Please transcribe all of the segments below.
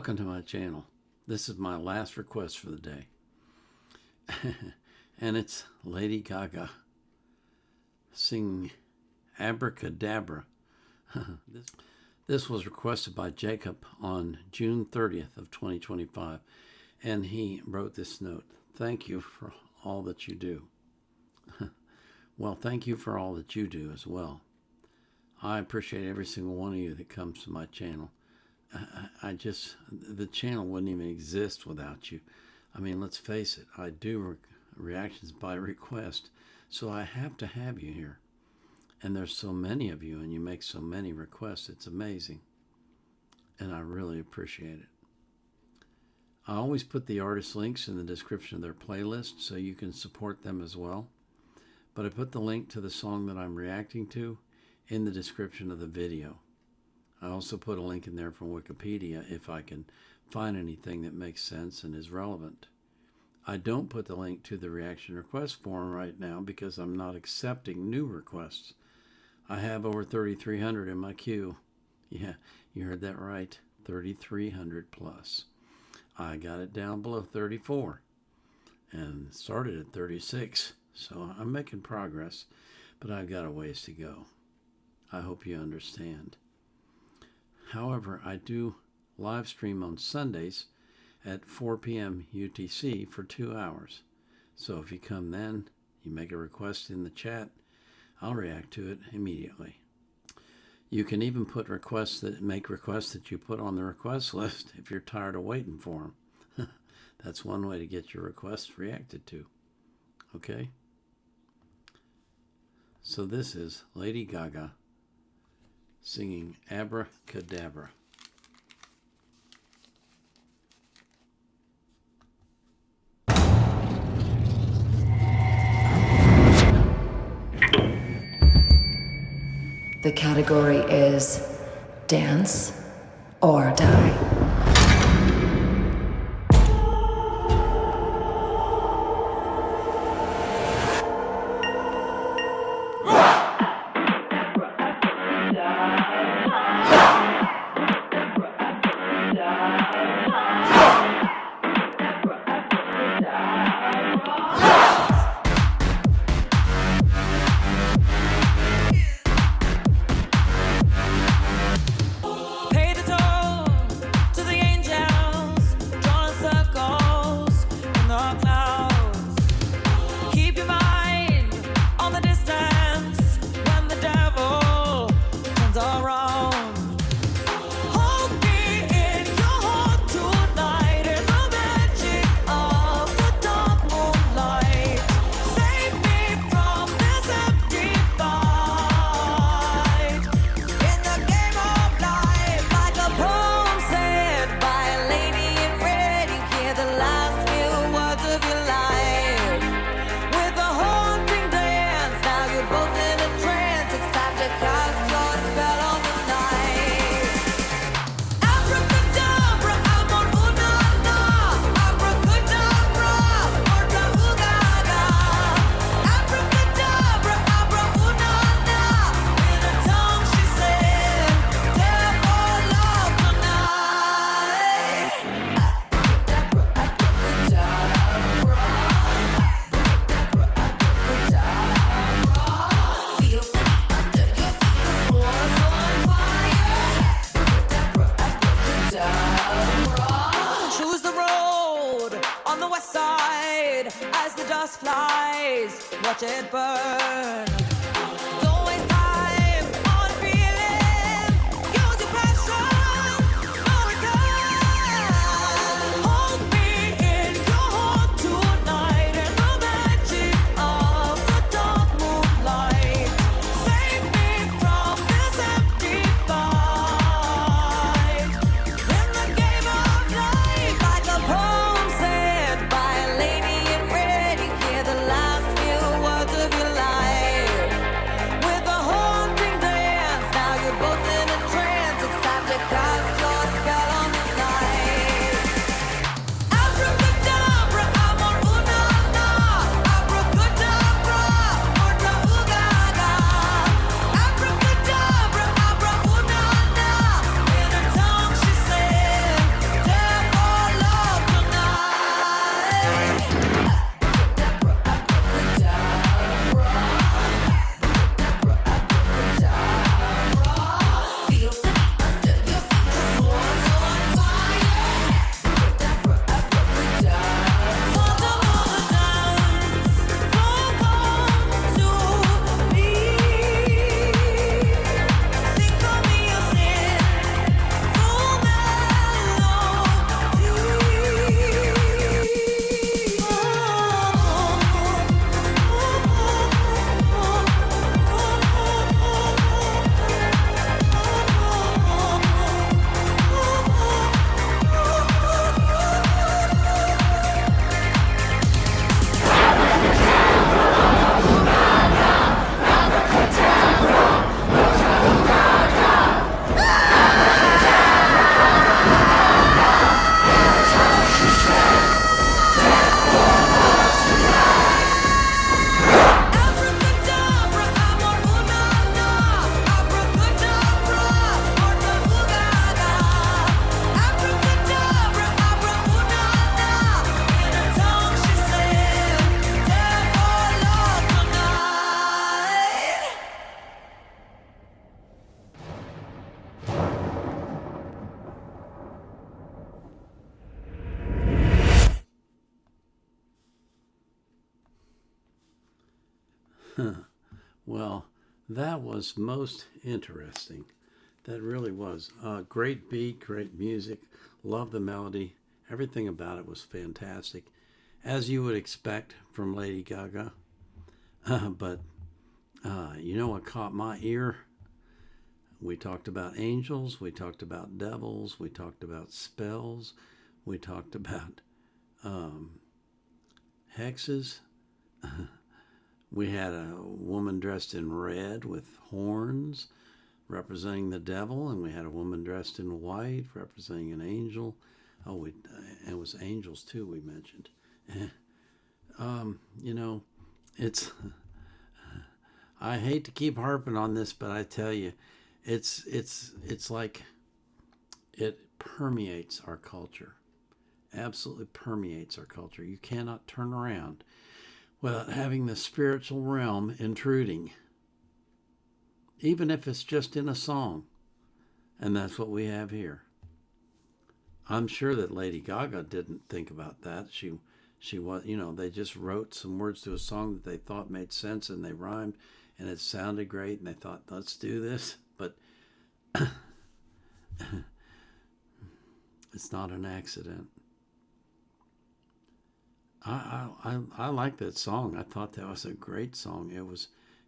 Welcome to my channel. This is my last request for the day. And it's Lady Gaga singing Abracadabra. This was requested by Jacob on June 30th of 2025. And he wrote this note. Thank you for all that you do. Well, thank you for all that you do as well. I appreciate every single one of you that comes to my channel. The channel wouldn't even exist without you. I mean, let's face it, I do reactions by request, so I have to have you here. And there's so many of you, and you make so many requests. It's amazing. And I really appreciate it. I always put the artist links in the description of their playlist so you can support them as well. But I put the link to the song that I'm reacting to in the description of the video. I also put a link in there from Wikipedia if I can find anything that makes sense and is relevant. I don't put the link to the reaction request form right now because I'm not accepting new requests. I have over 3,300 in my queue. Yeah, you heard that right. 3,300 plus. I got it down below 34 and started at 36. So I'm making progress, but I've got a ways to go. I hope you understand. However, I do live stream on Sundays at 4 p.m. UTC for 2 hours. So if you come then, you make a request in the chat, I'll react to it immediately. You can even put requests that you put on the request list if you're tired of waiting for them. That's one way to get your requests reacted to. Okay? So this is Lady Gaga singing Abracadabra. The category is Dance or Die. As the dust flies, watch it burn. Don't waste time on feeling. Use your passion, no return. Hold me in your heart tonight in the magic of the dark moonlight. Save me from this empty fight. In the game of life, like a poem said by a lady in red, you hear the last few words of your life. Well, that was most interesting. That really was. Great beat, great music. Love the melody. Everything about it was fantastic, as you would expect from Lady Gaga. But you know what caught my ear? We talked about angels. We talked about devils. We talked about spells. We talked about hexes. We had a woman dressed in red with horns representing the devil, and we had a woman dressed in white representing an angel. Oh, it was angels too, we mentioned. You know, it's. I hate to keep harping on this, but I tell you, it's like it permeates our culture. Absolutely permeates our culture. You cannot turn around without having the spiritual realm intruding, even if it's just in a song. And that's what we have here. I'm sure that Lady Gaga didn't think about that. She was, they just wrote some words to a song that they thought made sense, and they rhymed, and it sounded great, and they thought, let's do this. But it's not an accident. I like that song. I thought that was a great song.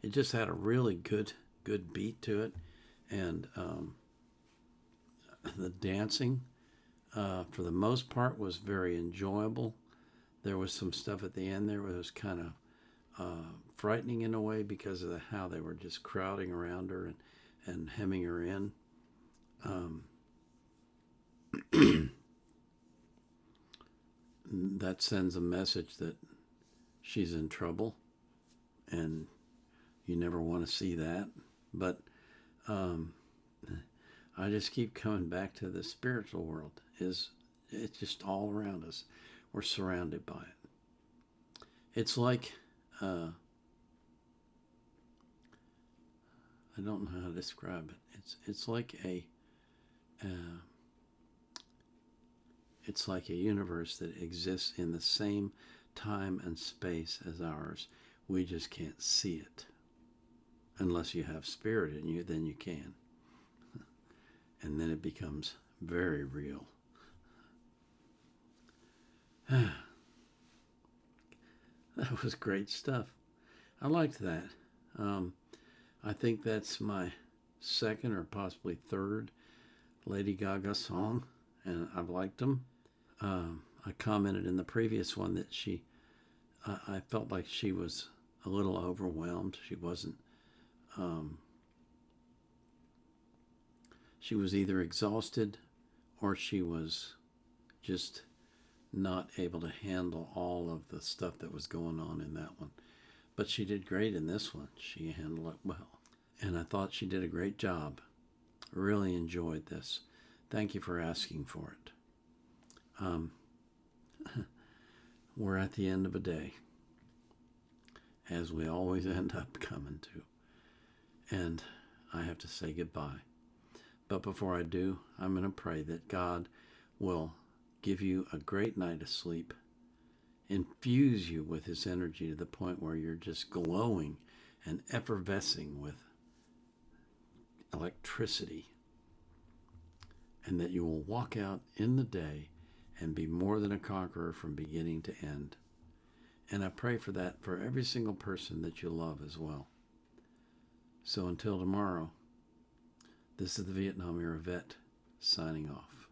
It just had a really good beat to it, and the dancing, for the most part, was very enjoyable. There was some stuff at the end there that was kind of frightening in a way because of how they were just crowding around her and hemming her in. That sends a message that she's in trouble, and you never want to see that. But I just keep coming back to the spiritual world. It's just all around us. We're surrounded by it. It's like I don't know how to describe it. It's like it's like a universe that exists in the same time and space as ours. We just can't see it. Unless you have spirit in you, then you can. And then it becomes very real. That was great stuff. I liked that. I think that's my second or possibly third Lady Gaga song, and I've liked them. I commented in the previous one that I felt like she was a little overwhelmed. She wasn't. She was either exhausted or she was just not able to handle all of the stuff that was going on in that one. But she did great in this one. She handled it well. And I thought she did a great job. Really enjoyed this. Thank you for asking for it. We're at the end of a day, as we always end up coming to. And I have to say goodbye. But before I do, I'm going to pray that God will give you a great night of sleep, infuse you with His energy to the point where you're just glowing and effervescing with electricity, and that you will walk out in the day and be more than a conqueror from beginning to end. And I pray for that for every single person that you love as well. So until tomorrow, this is the Vietnam Era Vet signing off.